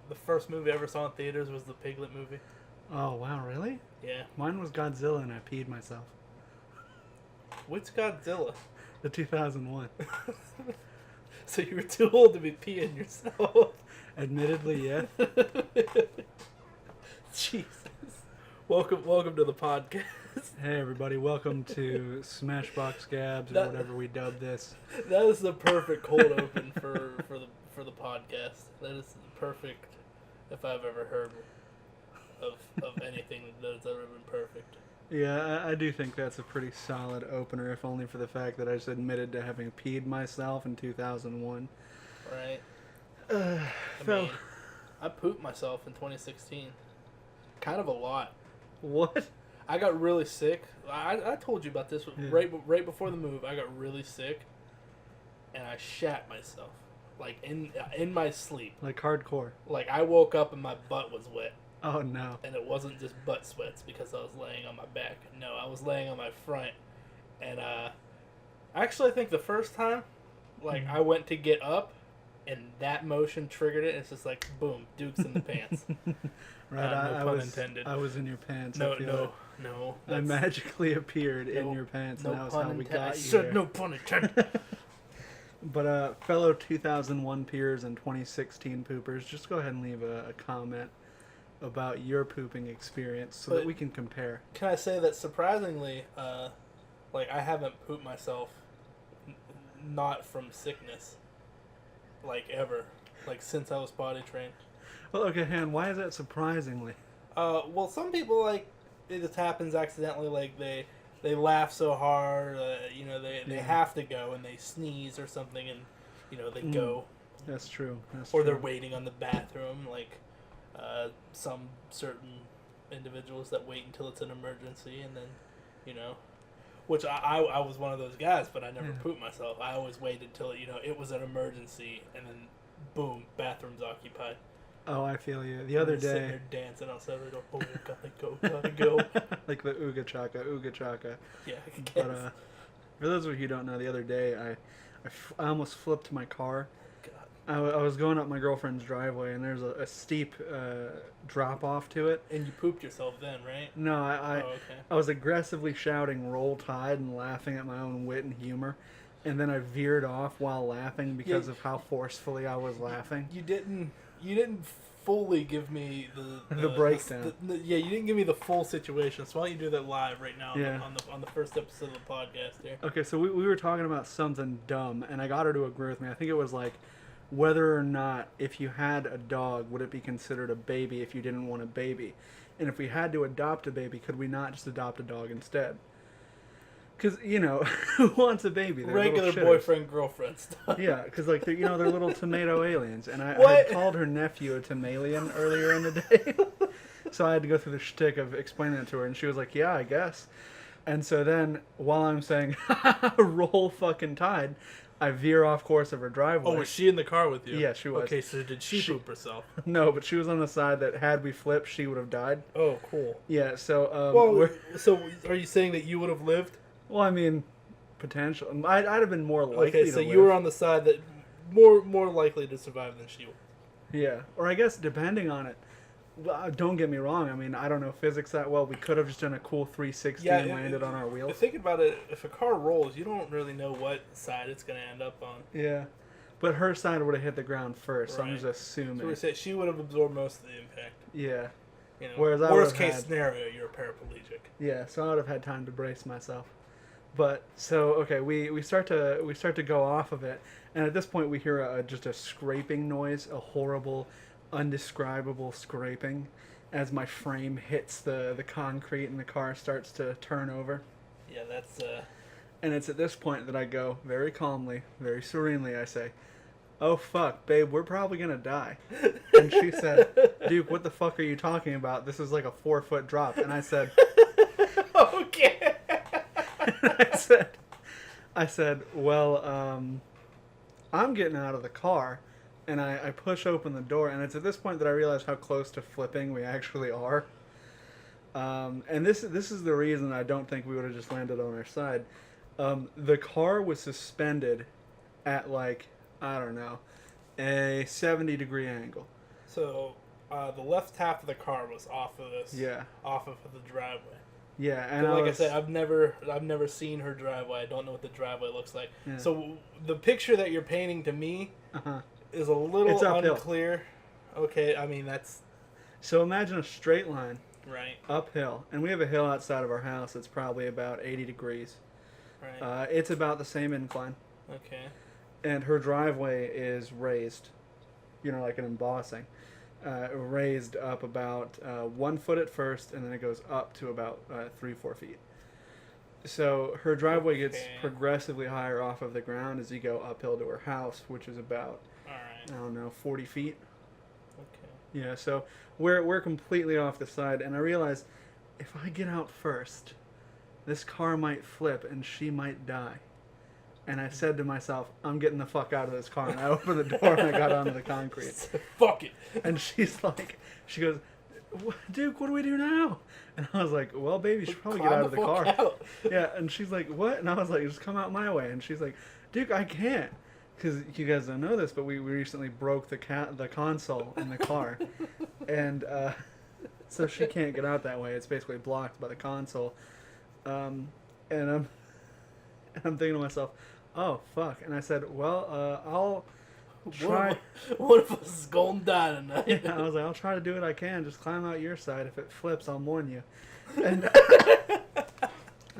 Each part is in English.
The first movie I ever saw in theaters was the Piglet movie. Oh, wow, really? Yeah. Mine was Godzilla and I peed myself. Which Godzilla? The 2001. So you were too old to be peeing yourself. Admittedly, yeah. Jesus. Welcome to the podcast. Hey, everybody, welcome to Smashbox Gabs or whatever we dub this. That is the perfect cold open for the podcast. That is perfect if I've ever heard of anything that's ever been perfect. Yeah, I do think that's a pretty solid opener, if only for the fact that I just admitted to having peed myself in 2001. Right. I pooped myself in 2016. Kind of a lot. What? I got really sick. I told you about this right before the move. I got really sick, and I shat myself, like in my sleep. Like hardcore. Like I woke up and my butt was wet. Oh no. And it wasn't just butt sweats because I was laying on my back. No, I was laying on my front, and actually I think the first time, like I went to get up, and that motion triggered it. It's just like boom, Duke's in the pants. Right, no pun intended. I was in your pants. No. I magically appeared in your pants, and that was how we got you said here. no pun intended. But fellow 2001 peers and 2016 poopers, just go ahead and leave a comment about your pooping experience so that we can compare. Can I say that surprisingly, like I haven't pooped myself, not from sickness, like ever, like since I was potty trained. Well, okay, Han, why is that surprisingly? Well, some people, like, it just happens accidentally, like they laugh so hard, they have to go and they sneeze or something and, they go. That's true. Or they're waiting on the bathroom, like some certain individuals that wait until it's an emergency and then, which I was one of those guys, but I never pooped myself. I always waited till, it was an emergency and then, boom, bathroom's occupied. Oh, I feel you. The other day, sitting there dancing outside the door. Oh, gotta go. Like the ooga chaka. Yeah, I guess. But for those of you who don't know, the other day I almost flipped my car. God. I was going up my girlfriend's driveway, and there's a steep drop off to it. And you pooped yourself then, right? No, okay. I was aggressively shouting "Roll Tide" and laughing at my own wit and humor. And then I veered off while laughing because of how forcefully I was laughing. You didn't fully give me the breakdown. You didn't give me the full situation. So why don't you do that live right now on the first episode of the podcast here? Okay, so we were talking about something dumb, and I got her to agree with me. I think it was like whether or not if you had a dog, would it be considered a baby if you didn't want a baby? And if we had to adopt a baby, could we not just adopt a dog instead? Because, who wants a baby? They're regular boyfriend, girlfriend stuff. Yeah, because, like, they're little tomato aliens. And I had called her nephew a tomalian earlier in the day. So I had to go through the shtick of explaining it to her. And she was like, yeah, I guess. And so then, while I'm saying, roll fucking tide, I veer off course of her driveway. Oh, was she in the car with you? Yeah, she was. Okay, so did she poop herself? No, but she was on the side that had we flipped, she would have died. Oh, cool. Yeah, so... so are you saying that you would have lived? Well, I mean, potential. I'd have been more likely to live. Okay, so you were on the side that more likely to survive than she was. Yeah, or I guess depending on it. Don't get me wrong. I mean, I don't know physics that well. We could have just done a cool 360 and landed on our wheels. Think about it. If a car rolls, you don't really know what side it's going to end up on. Yeah, but her side would have hit the ground first. Right. So I'm just assuming. So we say she would have absorbed most of the impact. Yeah. Whereas worst case scenario, you're a paraplegic. Yeah, so I would have had time to brace myself. But so okay, we start to go off of it, and at this point we hear just a scraping noise, a horrible, undescribable scraping, as my frame hits the concrete and the car starts to turn over. Yeah, that's. And it's at this point that I go very calmly, very serenely. I say, "Oh fuck, babe, we're probably gonna die." And she said, "Duke, what the fuck are you talking about? This is like a 4-foot drop." And I said, "Okay." I said, well, I'm getting out of the car, and I push open the door, and it's at this point that I realize how close to flipping we actually are. And this is the reason I don't think we would have just landed on our side. The car was suspended at, like, I don't know, a 70-degree angle. So, the left half of the car was off of this. Yeah. Off of the driveway. Yeah, and like I said, I've never seen her driveway. I don't know what the driveway looks like. Yeah. So the picture that you're painting to me is a little it's uphill. unclear. Okay, I mean that's. So imagine a straight line. Right. Uphill, and we have a hill outside of our house that's probably about 80 degrees. Right. It's about the same incline. Okay. And her driveway is raised, like an embossing. Raised up about 1 foot at first, and then it goes up to about 3-4 feet. So her driveway gets progressively higher off of the ground as you go uphill to her house, which is about, I don't know, 40 feet. Okay. Yeah, so we're completely off the side, and I realize if I get out first, this car might flip and she might die. And I said to myself, I'm getting the fuck out of this car. And I opened the door and I got onto the concrete. Fuck it. And she goes, Duke, what do we do now? And I was like, well, baby, you should probably get out of the car. Out. Yeah, and she's like, what? And I was like, just come out my way. And she's like, Duke, I can't. Because you guys don't know this, but we recently broke the console in the car. And so she can't get out that way. It's basically blocked by the console. And I'm thinking to myself, oh, fuck. And I said, well, I'll try. What if this is going to die tonight? Yeah, I was like, I'll try to do what I can. Just climb out your side. If it flips, I'll warn you. And,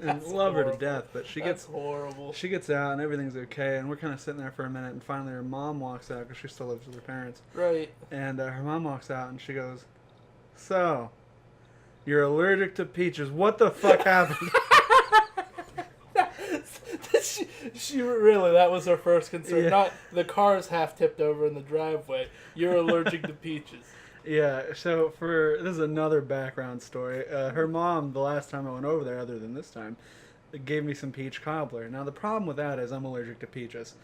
and love her to death. But That's horrible. She gets out and everything's okay. And we're kind of sitting there for a minute. And finally her mom walks out because she still lives with her parents. Right. And her mom walks out and she goes, so, you're allergic to peaches. What the fuck happened? She really, that was her first concern. Yeah. Not the car's half tipped over in the driveway. You're allergic to peaches. Yeah, so this is another background story. Her mom, the last time I went over there, other than this time, gave me some peach cobbler. Now, the problem with that is I'm allergic to peaches.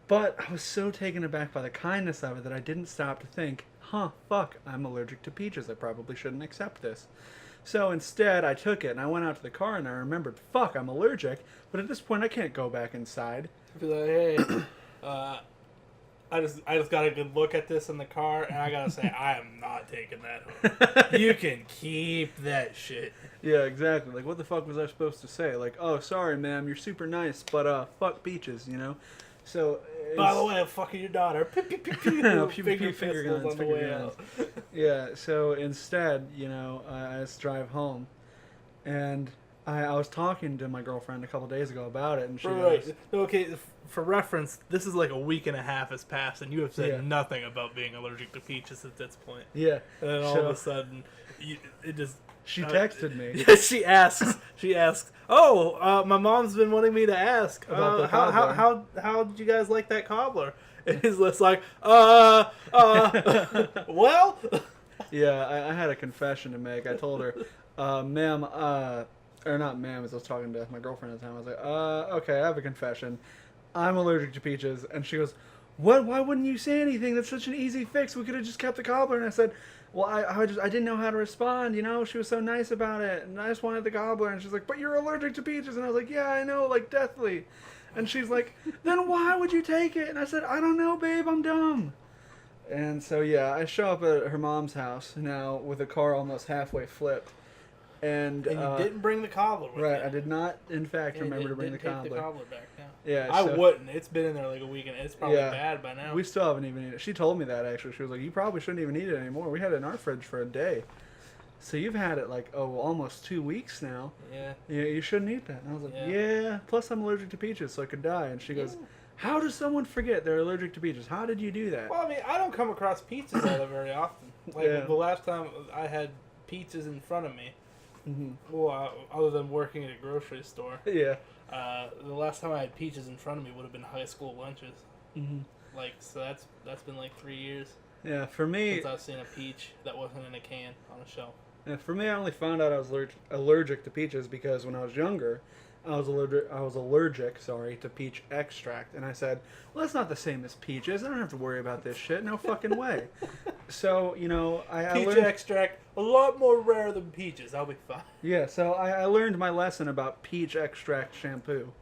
But I was so taken aback by the kindness of it that I didn't stop to think, fuck, I'm allergic to peaches. I probably shouldn't accept this. So instead, I took it and I went out to the car and I remembered, fuck, I'm allergic. But at this point, I can't go back inside. Be like, hey, I just got a good look at this in the car, and I gotta say, I am not taking that home. You can keep that shit. Yeah, exactly. Like, what the fuck was I supposed to say? Like, oh, sorry, ma'am, you're super nice, but fuck peaches, So. By the way, I'm fucking your daughter. Pew, pew, pew, pew. Finger guns on the way out. Yeah, so instead, I just drive home, and I was talking to my girlfriend a couple days ago about it, and she goes, okay, for reference, this is like a week and a half has passed, and you have said nothing about being allergic to peaches at this point. Yeah. And then all of a sudden, it just... She texted me. She asks, oh, my mom's been wanting me to ask, about the cobbler. how did you guys like that cobbler? And he's just like, well... Yeah, I had a confession to make. I told her, ma'am, or not ma'am, as I was talking to my girlfriend at the time. I was like, okay, I have a confession. I'm allergic to peaches. And she goes, what? Why wouldn't you say anything? That's such an easy fix. We could have just kept the cobbler. And I said, well, I didn't know how to respond. She was so nice about it. And I just wanted the cobbler. And she's like, but you're allergic to peaches. And I was like, yeah, I know, like deathly. And she's like, then why would you take it? And I said, I don't know, babe, I'm dumb. And so, yeah, I show up at her mom's house now with the car almost halfway flipped. And you didn't bring the cobbler with right, you. I did not, in fact, remember to bring the take cobbler. The cobbler back now. Yeah, I wouldn't. It's been in there like a week, and it's probably bad by now. We still haven't even eaten it. She told me that, actually. She was like, you probably shouldn't even eat it anymore. We had it in our fridge for a day. So you've had it like, almost 2 weeks now. Yeah. Yeah, you shouldn't eat that. And I was like, yeah. Plus I'm allergic to peaches, so I could die. And she goes, how does someone forget they're allergic to peaches? How did you do that? Well, I mean, I don't come across peaches all that very often. Like, the last time I had peaches in front of me, well, other than working at a grocery store, yeah. The last time I had peaches in front of me would have been high school lunches. Like, so that's been like 3 years. Yeah, for me... since I've seen a peach that wasn't in a can on a shelf. Yeah, for me, I only found out I was allergic to peaches because when I was younger, I was allergic to peach extract. And I said, well, that's not the same as peaches. I don't have to worry about this shit. No fucking way. So, I peach learned... extract, a lot more rare than peaches. I'll be fine. Yeah, so I learned my lesson about peach extract shampoo.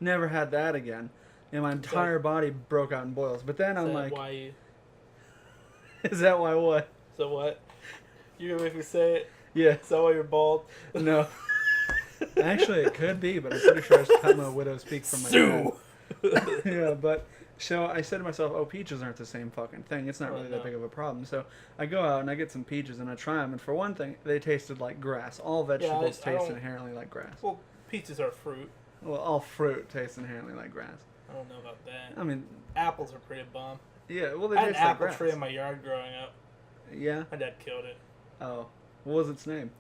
Never had that again. And my entire body broke out in boils. But then I'm like... why you... Is that why what? So what? You gonna make me say it? Yeah. Is that why you're bald? No. Actually, it could be, but I'm pretty sure it's kind of a widow's peak from my dad. Sue! Yeah, but so I said to myself, oh, peaches aren't the same fucking thing. It's not Well, really no. that big of a problem. So I go out and I get some peaches and I try them. And for one thing, they tasted like grass. All vegetables I taste don't- inherently like grass. Well, peaches are fruit. Well, all fruit tastes inherently like grass. I don't know about that. I mean, Apples are pretty bomb. yeah, well, they I had an taste like apple grass. tree in my yard growing up. Yeah? My dad killed it. Oh. What was its name?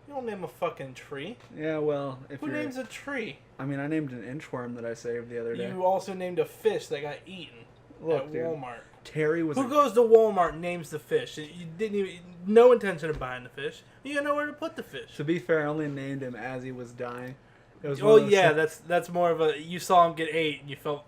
You don't name a fucking tree. Yeah, well, if Who you're... names a tree? I mean, I named an inchworm that I saved the other day. You also named a fish that got eaten Look, at dude, Walmart. Terry was Who goes to Walmart and names the fish? You didn't even... No intention of buying the fish. You got nowhere to put the fish. To be fair, I only named him as he was dying. It was Oh one of those yeah, things- that's more of a... You saw him get ate and you felt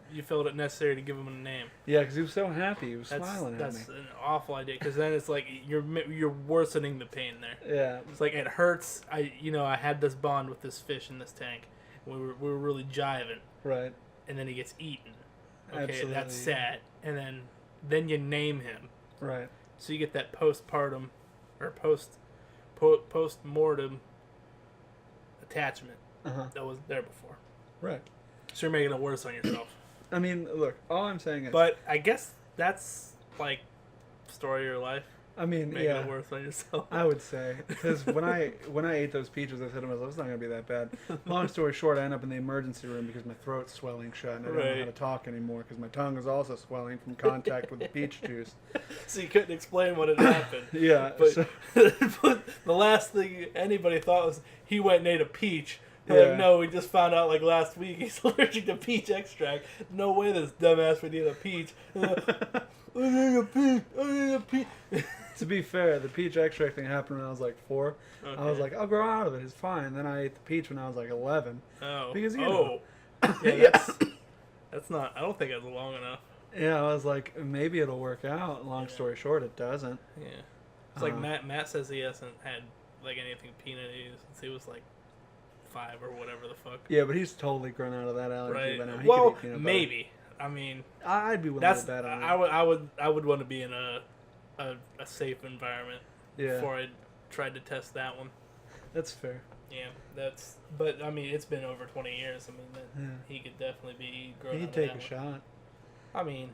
it necessary to give him a name. Yeah, because he was so happy. He was That's smiling at me. an awful idea because then it's like you're worsening the pain there. Yeah. It's like it hurts. I had this bond with this fish in this tank. We were really jiving, Right. and then he gets eaten. Okay, Absolutely. that's sad. And then you name him, Right. so you get that postpartum or post-mortem attachment Uh-huh. that was there before. Right. So you're making it worse on yourself. I mean, look, all I'm saying is... But I guess that's like story of your life. I mean, Making yeah. it worse on yourself. I would say. Because when I ate those peaches, I said to myself, it's not going to be that bad. Long story short, I end up in the emergency room because my throat's swelling shut and I don't know how Right. to talk anymore because my tongue is also swelling from contact with the peach juice. So you couldn't explain what had happened. Yeah. But, so- but the last thing anybody thought was he went and ate a peach. Yeah. Like, no, we just found out like last week he's allergic to peach extract. No way this dumbass would eat a peach. I need a peach. I need a peach. To be fair, the peach extract thing happened when I was like 4. Okay. I was like, I'll grow out of it. It's fine. Then I ate the peach when I was like 11. Oh. because, you know. Yeah, that's not. I don't think that's long enough. Yeah, I was like, maybe it'll work out. Long story short, it doesn't. Yeah. It's like Uh-huh. Matt says he hasn't had like anything peanutty since he was like 5 or whatever the fuck. Yeah, but he's totally grown out of that allergy Right. by now. He Well, could eat peanut butter. maybe. I mean, I'd be willing that's to bet on it. I would want to be in a safe environment Yeah, before I tried to test that one. that's fair. Yeah, but I mean, it's been over 20 years. I mean, Yeah. he could definitely be grown He out could of take a that one. shot. I mean,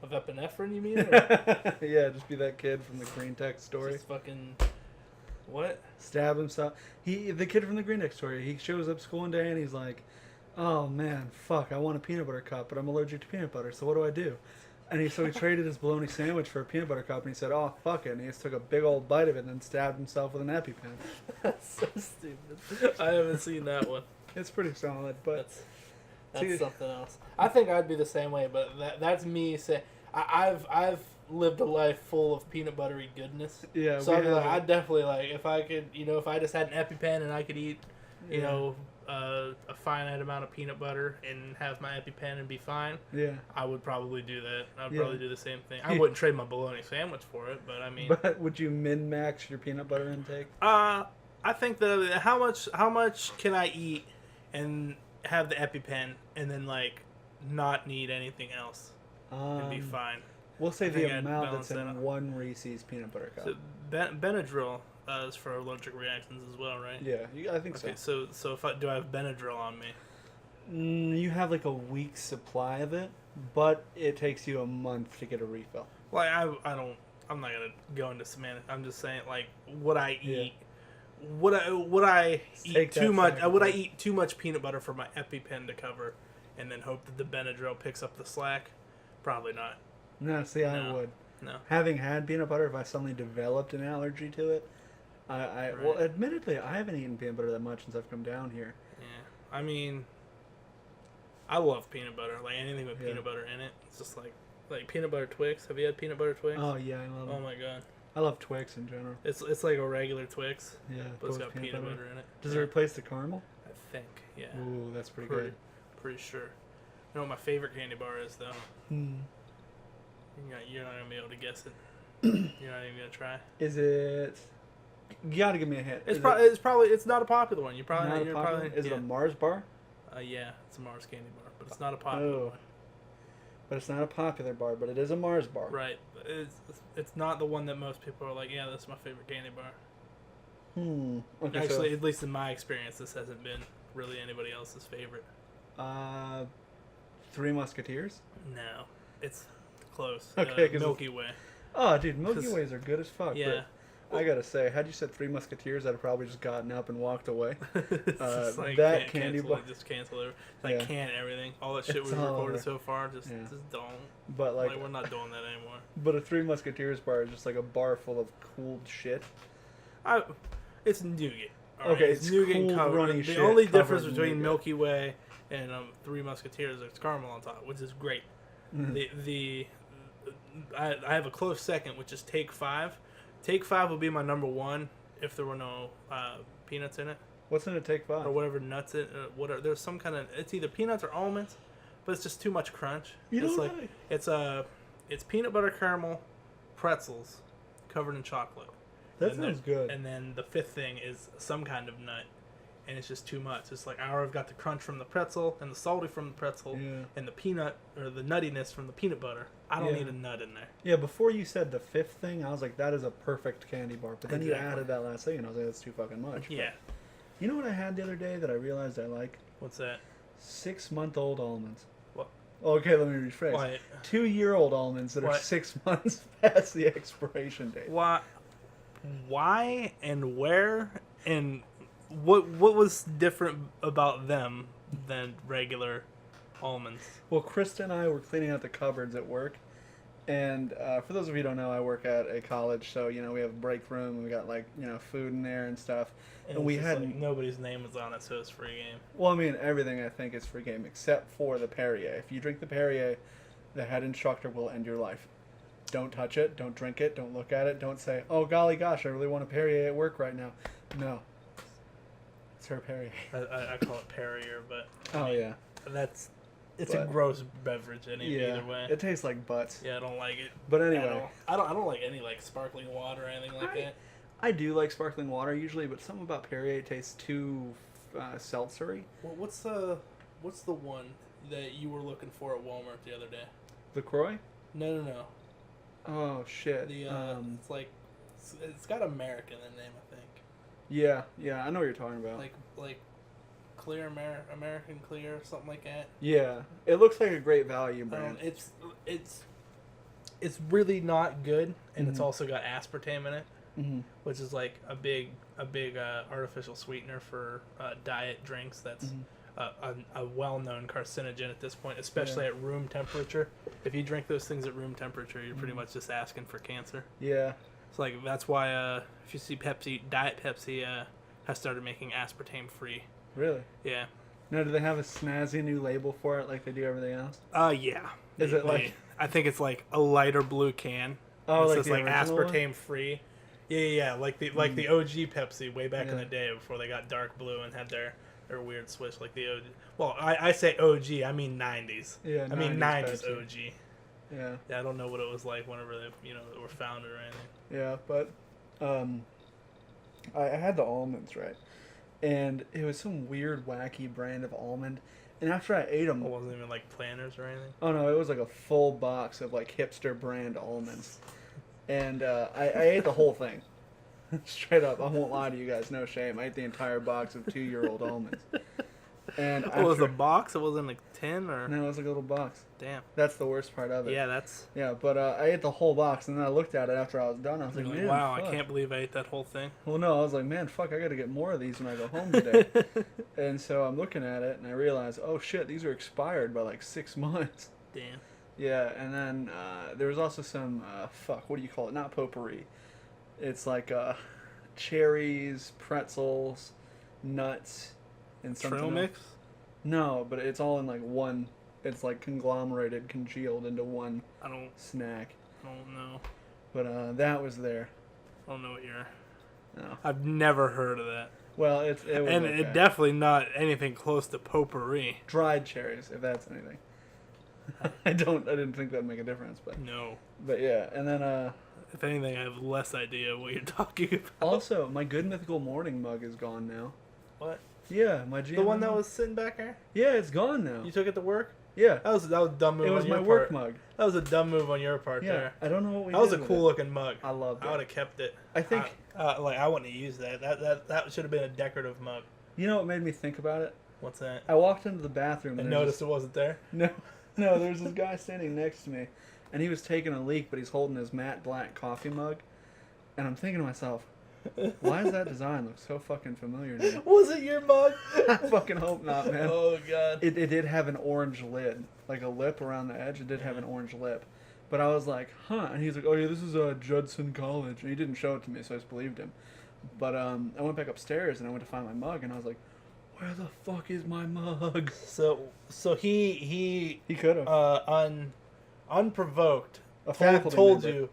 of epinephrine, you mean? Or Yeah, just be that kid from the Green Tech story. just fucking what? Stab himself. The kid from the Green Tech story. He shows up school one day and he's like, "Oh man, fuck! I want a peanut butter cup, but I'm allergic to peanut butter. So what do I do?" And he traded his bologna sandwich for a peanut butter cup, and he said, "Oh fuck it!" And he just took a big old bite of it and then stabbed himself with an EpiPen. That's so stupid. I haven't seen that one. It's pretty solid, but That's See- something else. I think I'd be the same way, but that's me saying I've lived a life full of peanut buttery goodness. yeah, So we I'd be like, have- I'd definitely like if I could, if I just had an EpiPen and I could eat, yeah, a finite amount of peanut butter and have my EpiPen and be fine, yeah. I would probably do that. I'd Yeah. probably do the same thing. I wouldn't trade my bologna sandwich for it, but I mean, But would you min max your peanut butter intake? I think that how much can I eat and have the EpiPen and then like not need anything else and be fine. We'll say I think the I'd amount balance that's that out. in one Reese's peanut butter cup. So Benadryl is for allergic reactions as well, right? Yeah, I think Okay, so. so if I have Benadryl on me, You have like a week's supply of it, but it takes you a month to get a refill. like I'm not gonna go into semantics. I'm just saying like would I Yeah. eat? Would I Take eat that too much? fact, Would I right. eat too much peanut butter for my EpiPen to cover, and then hope that the Benadryl picks up the slack? Probably not. No, see, I No. would. No. Having had peanut butter, if I suddenly developed an allergy to it, well, Right. admittedly, I haven't eaten peanut butter that much since I've come down here. Yeah. I mean, I love peanut butter. Like anything with Yeah. peanut butter in it. It's just like peanut butter Twix. Have you had peanut butter Twix? Oh yeah, I love Oh them. my god. I love Twix in general. It's like a regular Twix, Yeah, but it's both got peanut butter in it. Does Yeah. it replace the caramel? I think. Yeah. Ooh, that's pretty Pretty, good. pretty sure. You know what my favorite candy bar is though? Hmm. You're not gonna be able to guess it. You're not even gonna try. Is it? You gotta give me a hint. It's Is probably it's not a popular one. You it probably not a you're popular? probably Is it yeah. a Mars bar? Yeah, it's a Mars candy bar, but it's not a popular Oh. one. But it's not a popular bar, but it is a Mars bar. Right. It's not the one that most people are like, yeah, that's my favorite candy bar. Okay, Actually, at least in my experience, this hasn't been really anybody else's favorite. Three Musketeers? No. It's close. Okay, Milky Way. Oh, dude, Milky Ways are good as fuck. Yeah. But I gotta say, had you said Three Musketeers, I'd have probably just gotten up and walked away. Like, that candy bar. Just cancel it. Like, can't everything. All that shit we've recorded so far, just don't. But like we're not doing that anymore. But a Three Musketeers bar is just like a bar full of cooled shit. It's nougat. Okay, it's nougat cool, covered. runny The shit. The only difference in between nougat. Milky Way and Three Musketeers is caramel on top, which is great. I have a close second, which is Take 5. Take 5 would be my number one if there were no peanuts in it. What's in a Take 5? Or whatever nuts it. Whatever. There's some kind of. It's either peanuts or almonds, but it's just too much crunch. It's peanut butter caramel pretzels covered in chocolate. That sounds good. And then the fifth thing is some kind of nut, and it's just too much. It's like I've got the crunch from the pretzel and the salty from the pretzel and the peanut or the nuttiness from the peanut butter. I don't need a nut in there. Yeah, before you said the fifth thing, I was like, that is a perfect candy bar. But then you added that last thing, and I was like, that's too fucking much. Yeah. But you know what I had the other day that I realized I like? What's that? 6-month-old almonds. What? Okay, let me rephrase. What? 2-year-old almonds that are 6 months past the expiration date. Why and where and what was different about them than regular almonds? Well, Krista and I were cleaning out the cupboards at work, and for those of you who don't know, I work at a college, so we have a break room, and we got food in there and stuff, and we had nobody's name was on it, so it's free game. Well, I mean, everything I think is free game except for the Perrier. If you drink the Perrier, the head instructor will end your life. Don't touch it. Don't drink it. Don't look at it. Don't say, "Oh golly gosh, I really want a Perrier at work right now." No, it's her Perrier. I call it Perrier, but it's a gross beverage either way. It tastes like butts. Yeah, I don't like it. But anyway, I don't like any sparkling water or anything like that. I do like sparkling water usually, but something about Perrier tastes too seltzery. Well, what's the one that you were looking for at Walmart the other day? LaCroix? No. Oh shit. It's got American in the name, I think. Yeah, I know what you're talking about. Like Clear American Clear, something like that. Yeah, it looks like a great value brand. It's really not good, and it's also got aspartame in it, which is like a big artificial sweetener for diet drinks. That's a well-known carcinogen at this point, especially at room temperature. If you drink those things at room temperature, you're pretty much just asking for cancer. Yeah. It's like that's why if you see Diet Pepsi has started making aspartame free. Really? Yeah. Now, do they have a snazzy new label for it like they do everything else? Yeah. Is it like? I think it's like a lighter blue can. Oh, it like says like aspartame one? Free. Yeah. Like the OG Pepsi way back in the day before they got dark blue and had their weird switch like the OG. Well, I say OG, I mean 90s. Yeah. I mean 90s Pepsi. OG. Yeah. Yeah, I don't know what it was like whenever they were founded or anything. Yeah, but I had the almonds, right? And it was some weird, wacky brand of almond. And after I ate them... It wasn't even like Planters or anything? Oh, no, it was like a full box of like hipster brand almonds. And I ate the whole thing. Straight up, I won't lie to you guys, no shame. I ate the entire box of 2-year-old almonds. And it was a box? It wasn't like 10 or... No, it was like a little box. Damn. That's the worst part of it. Yeah, but I ate the whole box, and then I looked at it after I was done. I was like, man, wow, fuck. I can't believe I ate that whole thing. Well, no, I was like, man, fuck, I got to get more of these when I go home today. And so I'm looking at it, and I realize, oh, shit, these are expired by like 6 months. Damn. Yeah, and then there was also some, what do you call it? Not potpourri. It's like cherries, pretzels, nuts, and something Trail mix? No, but it's all in like one. It's like conglomerated, congealed into one snack. I don't know. But that was there. I don't know what you're... No. I've never heard of that. Well, it was and okay. it definitely not anything close to potpourri. Dried cherries, if that's anything. I didn't think that'd make a difference, but... No. But yeah, and then... if anything, I have less idea what you're talking about. Also, my Good Mythical Morning mug is gone now. What? Yeah, my GM. The one that was sitting back there? Yeah, it's gone now. You took it to work? Yeah. That was a dumb move. It was on your my work part. mug. That was a dumb move on your part Yeah. there. I don't know what we That was did a with cool it. looking mug. I loved it. I would have kept it. I think. I wouldn't have used that. That should have been a decorative mug. You know what made me think about it? What's that? I walked into the bathroom And noticed it wasn't there. No, there's this guy standing next to me, and he was taking a leak, but he's holding his matte black coffee mug, and I'm thinking to myself, why does that design look so fucking familiar to me? Was it your mug? I fucking hope not, man. Oh god. It did have an orange lid, like a lip around the edge. It did have an orange lip, but I was like, huh? And he's like, oh yeah, this is Judson College, and he didn't show it to me, so I just believed him. But I went back upstairs and I went to find my mug, and I was like, where the fuck is my mug? So he could have unprovoked a faculty member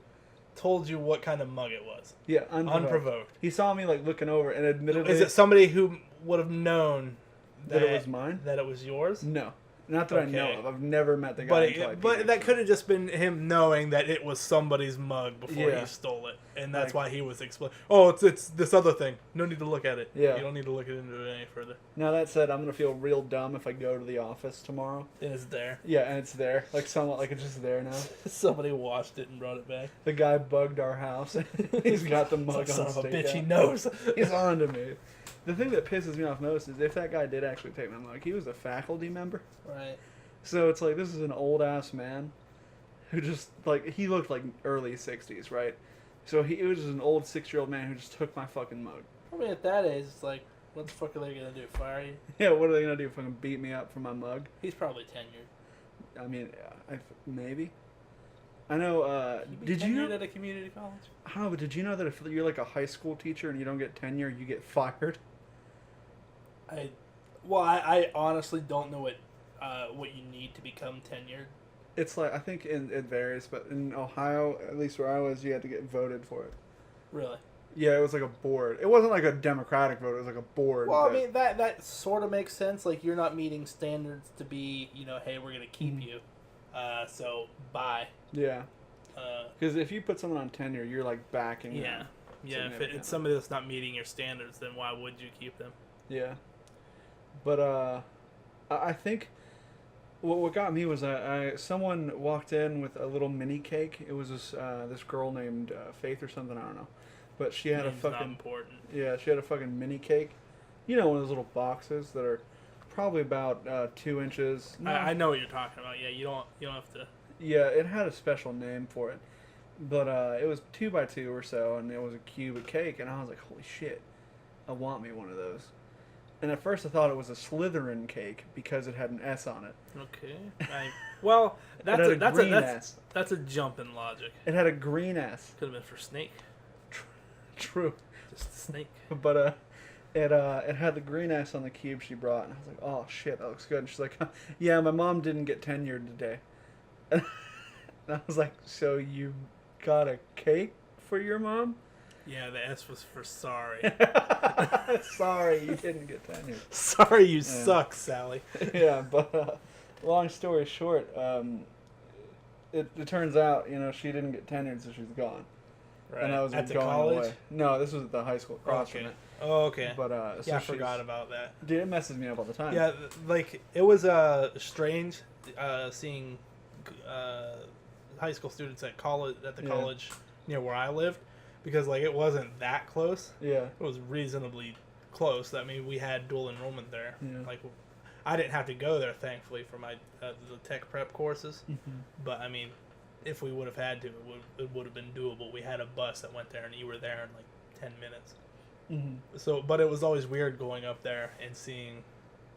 told you what kind of mug it was. Yeah, unprovoked. He saw me like looking over, and admittedly, Is it somebody who would have known that it was mine? That it was yours? No, not that I know of. I've never met the guy. But that could have just been him knowing that it was somebody's mug before he stole it, and that's why he was explaining. Oh, it's this other thing. No need to look at it. Yeah, you don't need to look into it any further. Now that said, I'm gonna feel real dumb if I go to the office tomorrow. And it's there. Yeah, and it's there, like somewhat like it's just there now. Somebody washed it and brought it back. The guy bugged our house. He's got the mug on. Son of a bitch, he out. knows. He's on to me. The thing that pisses me off most is if that guy did actually take my mug, he was a faculty member. Right. So it's like, this is an old ass man who just, like, he looked like early 60s, right? So it was just an old 6-year-old man who just took my fucking mug. I mean, at that age, it's like, what the fuck are they gonna do? Fire you? Yeah, what are they gonna do? Fucking beat me up for my mug? He's probably tenured. I mean, maybe. I know, did you know? At a community college? I don't know, but did you know that if you're like a high school teacher and you don't get tenure, you get fired? I honestly don't know what you need to become tenured. It's like, I think it varies, but in Ohio, at least where I was, you had to get voted for it. Really? Yeah, it was like a board. It wasn't like a democratic vote. It was like a board. Well, I mean, that sort of makes sense. Like, you're not meeting standards to be, hey, we're going to keep you. So, bye. Yeah. Because if you put someone on tenure, you're like backing them. Yeah, if it's somebody that's not meeting your standards, then why would you keep them? Yeah. But I think what got me was someone walked in with a little mini cake. It was this girl named Faith or something, I don't know. But she had Name's not important. Yeah, she had a fucking mini cake. You know, one of those little boxes that are probably about 2 inches. No. I know what you're talking about. Yeah, you don't have to. Yeah, it had a special name for it, but it was 2 by 2 or so, and it was a cube of cake, and I was like, holy shit, I want me one of those. And at first I thought it was a Slytherin cake because it had an S on it. Okay. Well, that's a jump in logic. It had a green S. Could have been for snake. True. Just a snake. But it had the green S on the cube she brought, and I was like, oh shit, that looks good. And she's like, yeah, my mom didn't get tenured today. And I was like, so you got a cake for your mom? Yeah, the S was for sorry. Sorry, you didn't get tenured. Sorry, you suck, Sally. Yeah, but long story short, it turns out, she didn't get tenured, so she's gone. Right. And I was at the going college? away. No, this was at the high school across from it. Oh, okay. But I forgot about that. Dude, it messes me up all the time. Yeah, like it was strange seeing high school students at the college near where I lived, because like it wasn't that close. Yeah. It was reasonably close. I mean, we had dual enrollment there. Yeah. Like, I didn't have to go there, thankfully, for my the tech prep courses. Mm-hmm. But I mean, if we would have had to, it would have been doable. We had a bus that went there, and you were there in like 10 minutes. Mm-hmm. So, but it was always weird going up there and seeing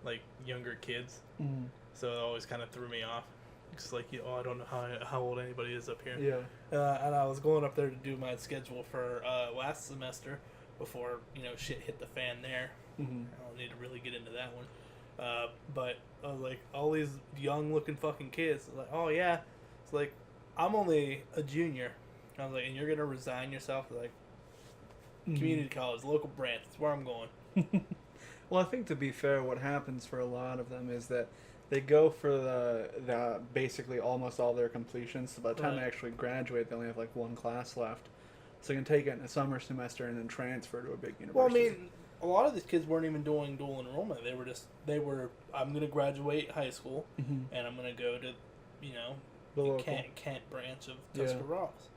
like younger kids. Mm-hmm. So it always kind of threw me off. It's like, I don't know how old anybody is up here. Yeah. And I was going up there to do my schedule for last semester before shit hit the fan there. Mm-hmm. I don't need to really get into that one. But I was like, all these young looking fucking kids. Like, oh yeah, it's like I'm only a junior. I was like, and you're gonna resign yourself to like community college, local branch. That's where I'm going. Well, I think to be fair, what happens for a lot of them is that they go for the basically almost all their completions. So by the time they actually graduate, they only have like one class left. So you can take it in a summer semester and then transfer to a big university. Well, I mean, a lot of these kids weren't even doing dual enrollment. I'm going to graduate high school, and I'm going to go to, the Kent branch of Tuscarawas.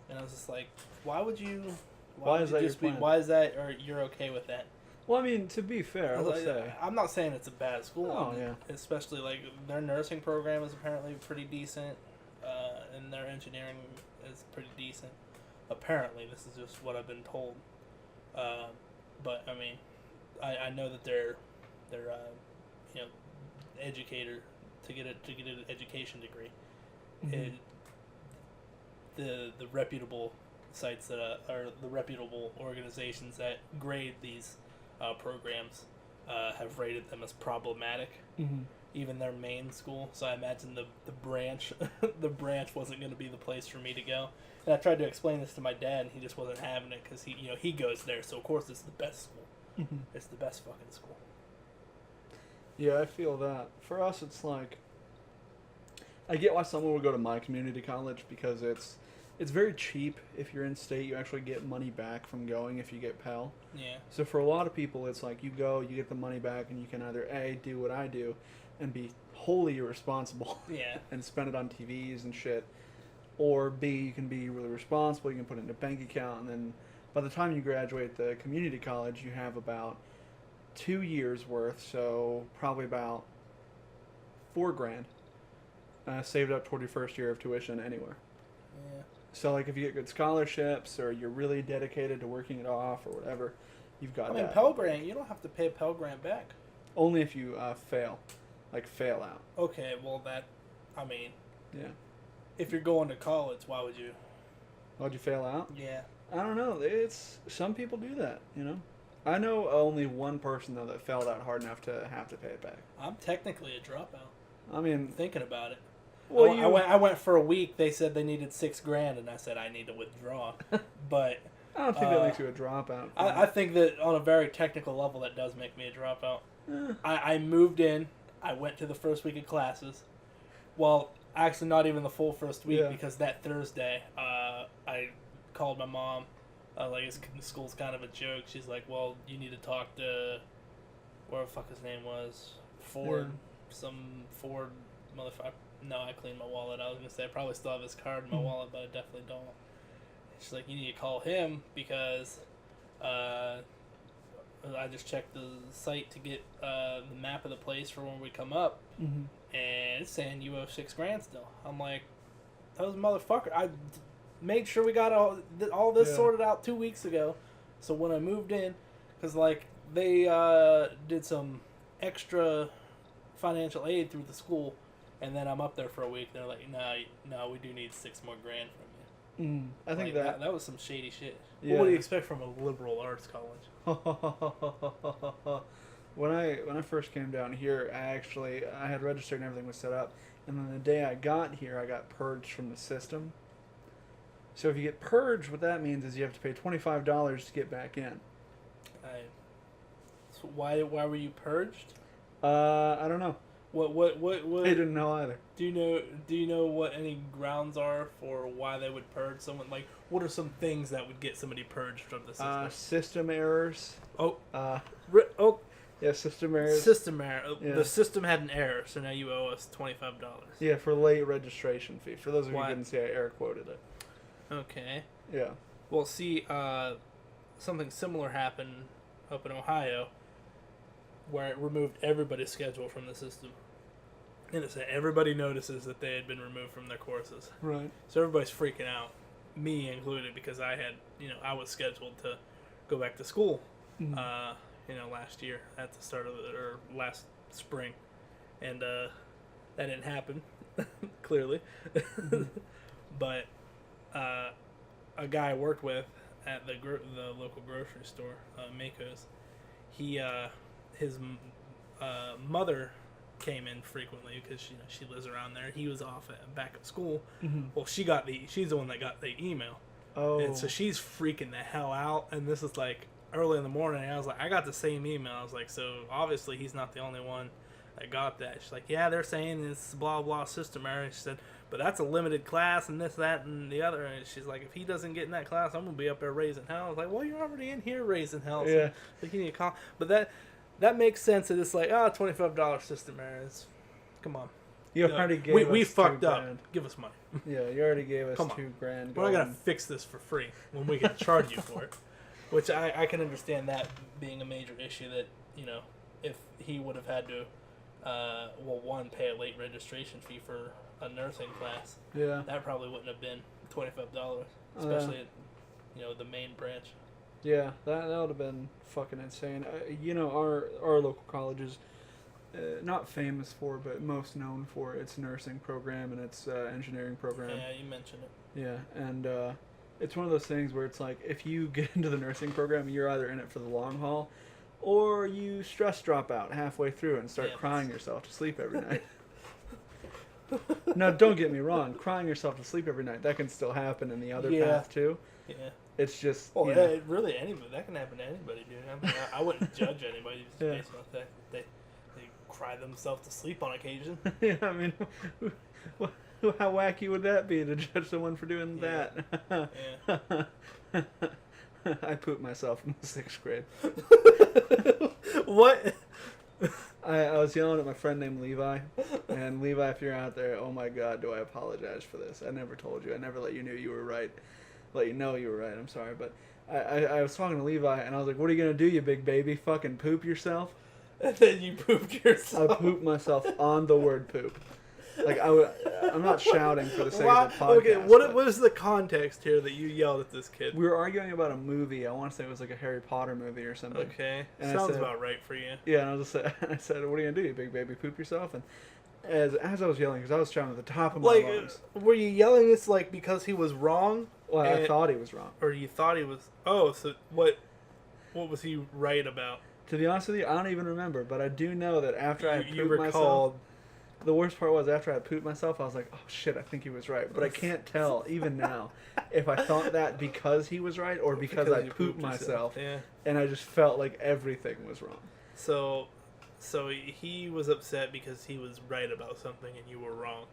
And I was just like, why would you? Why is that your plan? Why is that? Or you're okay with that? Well, I mean, to be fair, let's say I'm not saying it's a bad school. Oh, yeah. Especially like their nursing program is apparently pretty decent, and their engineering is pretty decent. Apparently, this is just what I've been told. But I mean, I know that they're educator to get an education degree. The reputable sites that are the reputable organizations that grade these programs have rated them as problematic. Even their main school. So I imagine the branch the branch wasn't going to be the place for me to go. And I tried to explain this to my dad, and he just wasn't having it because he goes there. So of course it's the best school. It's the best fucking school. Yeah, I feel that. For us, it's like I get why someone would go to my community college because it's very cheap. If you're in state, you actually get money back from going if you get Pell. Yeah. So for a lot of people, it's like you go, you get the money back, and you can either A, do what I do, and be wholly irresponsible. Yeah. And spend it on TVs and shit. Or B, you can be really responsible, you can put it in a bank account, and then by the time you graduate the community college, you have about 2 years worth, so probably about $4,000 saved up toward your first year of tuition anywhere. Yeah. So, like, if you get good scholarships or you're really dedicated to working it off or whatever, you've got that. Pell Grant, you don't have to pay a Pell Grant back. Only if you fail. Like, fail out. Okay, well, Yeah. if you're going to college, why would you? Why'd you fail out? Yeah. I don't know. Some people do that, I know only one person, though, that failed out hard enough to have to pay it back. I'm technically a dropout. I mean... Thinking about it. Well, I went for a week. They said they needed $6,000, and I said I need to withdraw. But I don't think that makes you a dropout. I think that on a very technical level, that does make me a dropout. I moved in. I went to the first week of classes. Well, actually, not even the full first week because that Thursday, I called my mom. School's kind of a joke. She's like, "Well, you need to talk to where the fuck his name was, Ford, some Ford motherfucker." No, I cleaned my wallet. I was going to say I probably still have his card in my wallet, but I definitely don't. She's like, you need to call him because I just checked the site to get the map of the place for when we come up, and it's saying you owe $6,000 still. I'm like, that was a motherfucker. I made sure we got all this sorted out 2 weeks ago, so when I moved in, because they did some extra financial aid through the school. And then I'm up there for a week. They're like, no, we do need $6,000 more from you. I think that was some shady shit. Yeah. What do you expect from a liberal arts college? When I first came down here, I had registered and everything was set up. And then the day I got here, I got purged from the system. So if you get purged, what that means is you have to pay $25 to get back in. So why were you purged? I don't know. What? I didn't know either. Do you know what any grounds are for why they would purge someone? Like, what are some things that would get somebody purged from the system? System errors. Yeah, system errors. System error. Yeah. The system had an error, so now you owe us $25. Yeah, for late registration fee. For those of you who didn't see, I air quoted it. Okay. Yeah. Well, see, something similar happened up in Ohio, where it removed everybody's schedule from the system. And it said everybody notices that they had been removed from their courses. Right. So everybody's freaking out, me included, because I had, I was scheduled to go back to school, last year at the start of last spring. And that didn't happen, clearly. But a guy I worked with at the local grocery store, Mako's, his mother came in frequently because she lives around there. He was off back at school. Well, she's the one that got the email. Oh. And so she's freaking the hell out. And this is like early in the morning. And I was like, I got the same email. I was like, so obviously he's not the only one that got that. She's like, yeah, they're saying it's blah blah system error. She said, but that's a limited class and this, that, and the other. And she's like, if he doesn't get in that class, I'm gonna be up there raising hell. I was like, well, you're already in here raising hell. So Yeah. like you need to call. But that makes sense. That it's like, $25 system errors. Come on. You already gave us we fucked $2,000. up. Give us money. Yeah, you already gave us Come on. $2,000. We're not gonna fix this for free when we can charge you for it. Which I can understand that being a major issue. That if he would have had to, pay a late registration fee for a nursing class. Yeah. That probably wouldn't have been $25, especially at the main branch. Yeah, that would have been fucking insane. Our local college is not famous for, but most known for its nursing program and its engineering program. Yeah, you mentioned it. Yeah, and it's one of those things where it's like, if you get into the nursing program, you're either in it for the long haul, or you stress drop out halfway through and start crying yourself to sleep every night. Now, don't get me wrong, crying yourself to sleep every night, that can still happen in the other path too. Yeah. It's just... really anybody. That can happen to anybody, dude. I mean, I wouldn't judge anybody just based on the fact that they cry themselves to sleep on occasion. Yeah, I mean, how wacky would that be to judge someone for doing that? Yeah. I pooped myself in the 6th grade. What? I was yelling at my friend named Levi, and Levi, if you're out there, oh my God, do I apologize for this. I never told you. I never let you know you were right. Let you know you were right. I'm sorry, but I was talking to Levi, and I was like, what are you going to do, you big baby? Fucking poop yourself? And then you pooped yourself. I pooped myself on the word poop. Like, I'm not shouting for the sake of the podcast. Okay, what is the context here that you yelled at this kid? We were arguing about a movie. I want to say it was like a Harry Potter movie or something. Okay, and sounds about right for you. Yeah, and I said, what are you going to do, you big baby? Poop yourself? And as I was yelling, because I was shouting at the top of my lungs. Were you yelling this because he was wrong? Well, I thought he was wrong. Or you thought he was... Oh, so what was he right about? To be honest with you, I don't even remember, but I do know that after I pooped myself... The worst part was after I pooped myself, I was like, oh shit, I think he was right. But I can't tell, even now, if I thought that because he was right or because I pooped myself. Yeah. And I just felt like everything was wrong. So he was upset because he was right about something and you were wrong.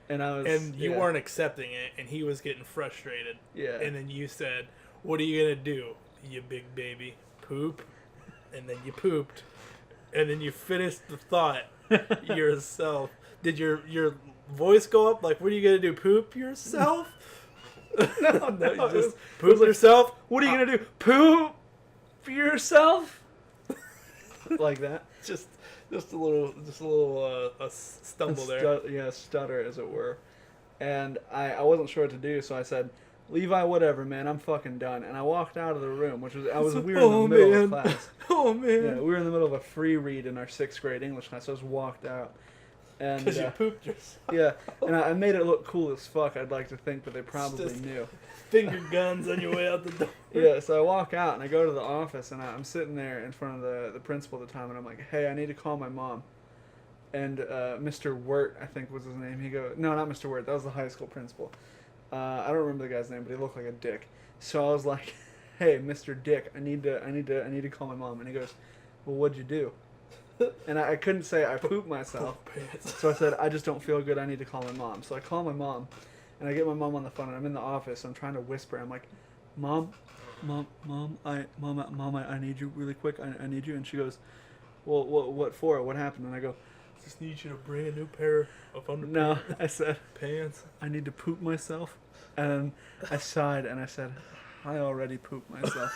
And you weren't accepting it, and he was getting frustrated. Yeah. And then you said, what are you going to do, you big baby? Poop? And then you pooped. And then you finished the thought yourself. Did your voice go up? Like, what are you going to do, poop yourself? No, you just poop yourself? What are you going to do? Poop yourself? Like that? Just a little stumble there. Stutter, as it were. And I wasn't sure what to do, so I said, Levi, whatever, man, I'm fucking done. And I walked out of the room, we were in the middle of class. Oh, man. Yeah, we were in the middle of a free read in our 6th grade English class, so I just walked out. Because you pooped yourself. Yeah, and I made it look cool as fuck, I'd like to think, but they probably knew. Finger guns on your way out the door. Yeah, so I walk out, and I go to the office, and I'm sitting there in front of the principal at the time, and I'm like, hey, I need to call my mom. And Mr. Wirt, I think was his name, he goes, no, not Mr. Wirt, that was the high school principal. I don't remember the guy's name, but he looked like a dick. So I was like, hey, Mr. Dick, I need to call my mom. And he goes, well, what'd you do? And I couldn't say I pooped myself. So I said, I just don't feel good. I need to call my mom. So I call my mom, and I get my mom on the phone, and I'm in the office. I'm trying to whisper. I'm like, Mom, I need you really quick. I need you. And she goes, well, what for? What happened? And I go, just need you to bring a new pair of underpants. No, I said, pants. I need to poop myself. And I sighed, and I said, I already pooped myself.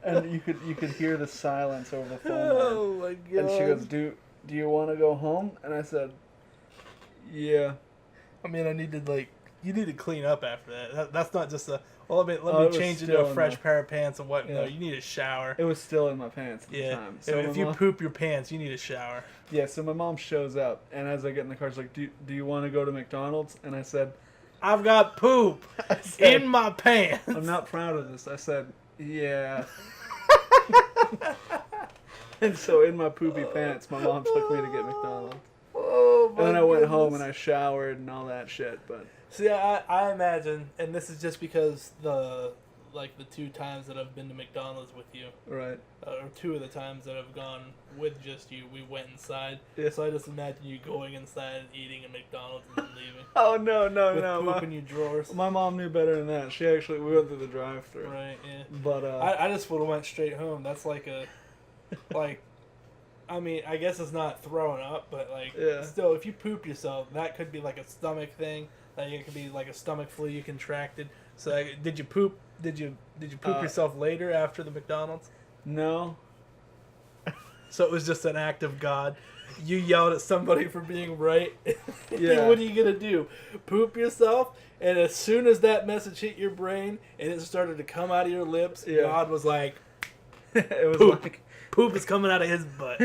And you could hear the silence over the phone. Oh my God! And she goes, "Do you want to go home?" And I said, "Yeah." I mean, you need to clean up after that. That's not just let me change into a fresh pair of pants and what. Yeah. No, you need a shower. It was still in my pants at the time. So if you poop your pants, you need a shower. Yeah. So my mom shows up, and as I get in the car, she's like, "Do you want to go to McDonald's?" And I said, "I've got poop in my pants." I'm not proud of this. I said, "Yeah." And so in my poopy pants, my mom took me to get McDonald's. Oh my And then I went home and I showered and all that shit. But see, I imagine, and this is just because the like the 2 times that I've been to McDonald's with you, Right. or 2 of the times that I've gone with just you, we went inside. Yeah. So I just imagine you going inside and eating a McDonald's and then leaving. Oh no, no, With no! poop in your drawers. My mom knew better than that. We went through the drive-thru. Right. Yeah. But I just would have went straight home. That's like a, like, I mean, I guess it's not throwing up, but like, still, if you poop yourself, that could be like a stomach thing. Like it could be like a stomach flu you contracted. So like, did you poop? Did you poop yourself later after the McDonald's? No. So it was just an act of God. You yelled at somebody for being right. Yeah. What are you gonna do? Poop yourself? And as soon as that message hit your brain and it started to come out of your lips, God was like, it was poop. like Poop is coming out of his butt.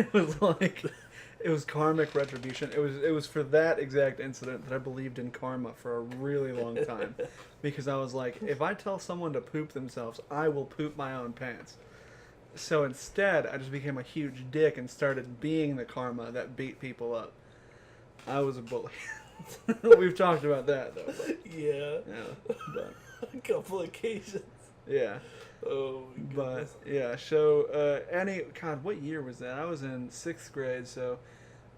It was karmic retribution. It was for that exact incident that I believed in karma for a really long time, because I was like, if I tell someone to poop themselves, I will poop my own pants. So instead, I just became a huge dick and started being the karma that beat people up. I was a bully. We've talked about that though. But, yeah. But A couple occasions. yeah. Oh, my goodness. But yeah, so God, what year was that? I was in 6th grade, so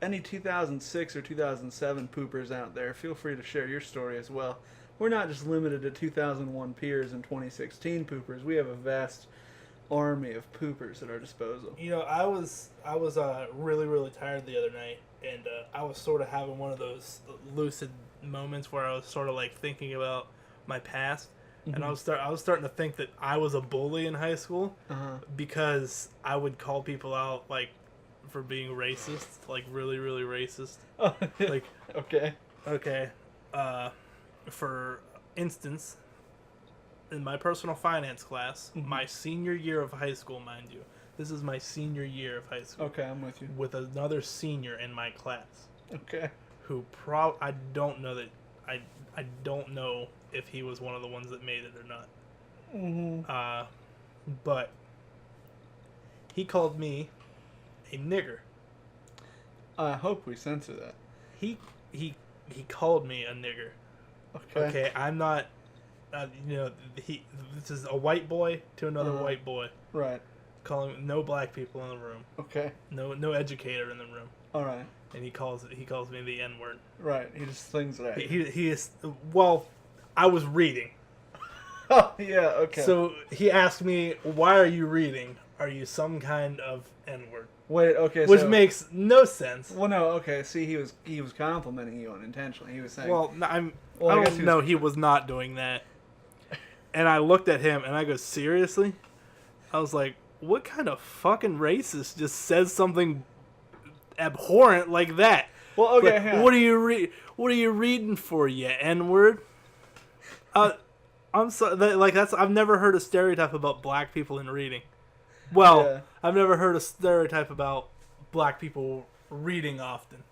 any 2006 or 2007 poopers out there, feel free to share your story as well. We're not just limited to 2001 peers and 2016 poopers. We have a vast army of poopers at our disposal. You know, I was really, really tired the other night, and I was sort of having one of those lucid moments where I was sort of like thinking about my past. And I was starting to think that I was a bully in high school because I would call people out like for being racist, like really, really racist. Like okay. For instance, in my personal finance class, my senior year of high school, mind you, this is my senior year of high school. Okay, I'm with you. With another senior in my class. Okay. Who I don't know if he was one of the ones that made it or not. But he called me a nigger. I hope we censor that. He called me a nigger. Okay, I'm not. This is a white boy to another white boy. Right. Calling no black people in the room. Okay. No educator in the room. All right. And he calls me the N-word. Right. He just slings it at you. He is. Well, I was reading. Oh, yeah, okay. So he asked me, why are you reading? Are you some kind of N-word? Wait, okay, Which makes no sense. Well, no, okay, see, he was complimenting you unintentionally. He was saying... Well, I don't know, he was not doing that. And I looked at him, and I go, seriously? I was like, what kind of fucking racist just says something abhorrent like that? Well, okay, like, what are you reading for, you N-word? I'm sorry, I've never heard a stereotype about black people in reading. Well, yeah. I've never heard a stereotype about black people reading often.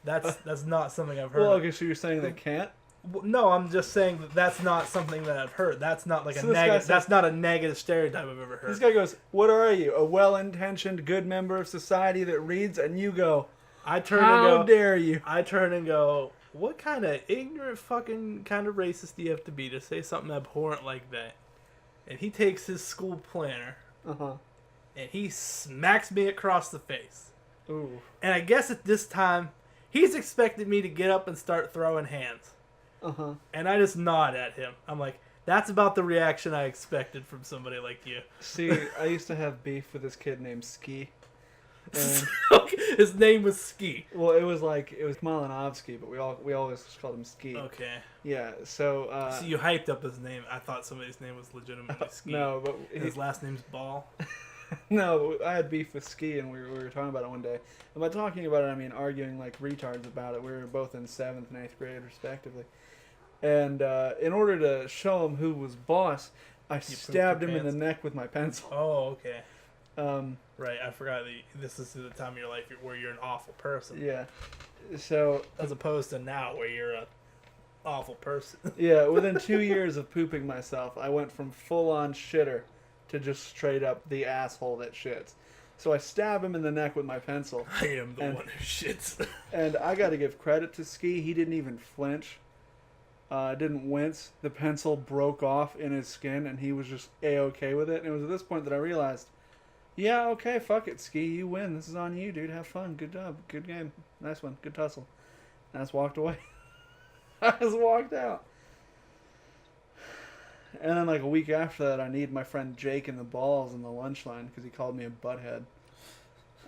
That's not something I've heard. Well, okay, so you're saying they can't? No, I'm just saying that's not something that I've heard. That's not like that's not a negative stereotype I've ever heard. This guy goes, "What are you? A well-intentioned, good member of society that reads?" And you go, "How dare you?" I turn and go, what kind of ignorant fucking kind of racist do you have to be to say something abhorrent like that? And he takes his school planner, and he smacks me across the face. Ooh. And I guess at this time, he's expected me to get up and start throwing hands. And I just nod at him. I'm like, that's about the reaction I expected from somebody like you. See, I used to have beef with this kid named Ski. And his name was Ski. Well, it was Malinovsky, but we always just called him Ski. Okay. Yeah, so... so you hyped up his name. I thought somebody's name was legitimately Ski. No, but... His last name's Ball. No, I had beef with Ski, and we were talking about it one day. And by talking about it, I mean arguing like retards about it. We were both in 7th and 8th grade, respectively. And in order to show him who was boss, I stabbed him in the neck with my pencil. Oh, okay. Right, I forgot that this is the time of your life where you're an awful person. Yeah. So... As opposed to now where you're a awful person. Yeah, within 2 years of pooping myself, I went from full-on shitter to just straight up the asshole that shits. So I stab him in the neck with my pencil. I am the one who shits. And I got to give credit to Ski. He didn't even flinch. Didn't wince. The pencil broke off in his skin, and he was just A-okay with it. And it was at this point that I realized, yeah, okay, fuck it, Ski, you win. This is on you, dude. Have fun. Good job. Good game. Nice one. Good tussle. And I just walked away. I just walked out. And then like a week after that, I need my friend Jake in the balls in the lunch line because he called me a butthead.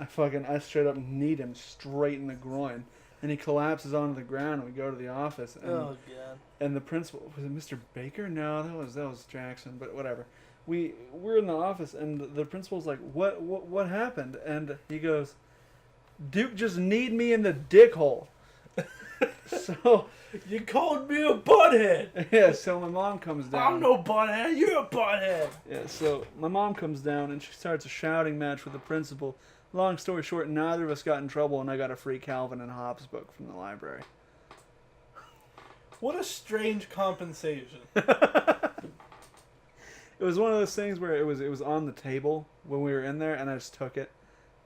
I straight up kneed him straight in the groin. And he collapses onto the ground, and we go to the office. And, Oh god! And the principal, was it Mr. Baker? No, that was Jackson. But whatever. We're in the office, and the principal's like, "What happened?" And he goes, "Duke just kneed me in the dick hole." So You called me a butthead. yeah. So my mom comes down. I'm no butthead. You're a butthead. Yeah. So my mom comes down, and she starts a shouting match with the principal. Long story short, neither of us got in trouble, and I got a free Calvin and Hobbes book from the library. What a strange compensation. It was one of those things where it was on the table when we were in there, and I just took it.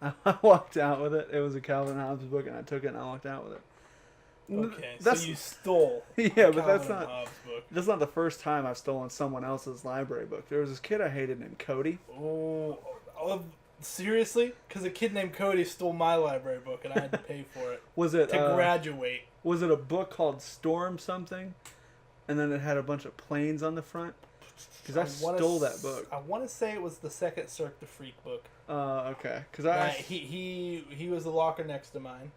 I walked out with it. It was a Calvin and Hobbes book, and I took it and I walked out with it. Okay, That's, so you stole. yeah, but Calvin and Hobbes book. that's not the first time I've stolen someone else's library book. There was this kid I hated named Cody. Oh, seriously? Because a kid named Cody stole my library book, and I had to pay for it Was it to graduate. Was it a book called Storm something, and then it had a bunch of planes on the front? Because I stole that book. I want to say it was the second Cirque du Freak book. Okay. Because he was the locker next to mine.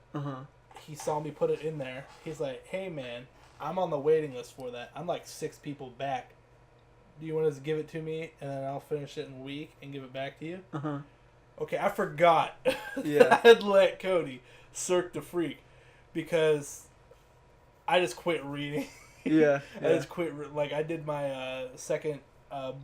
He saw me put it in there. He's like, "Hey man, I'm on the waiting list for that. I'm like 6 people back. Do you want to give it to me, and then I'll finish it in a week and give it back to you?" Okay, I forgot Yeah. that I had let Cody Cirque du Freak because I just quit reading. Yeah. I just quit. I did my second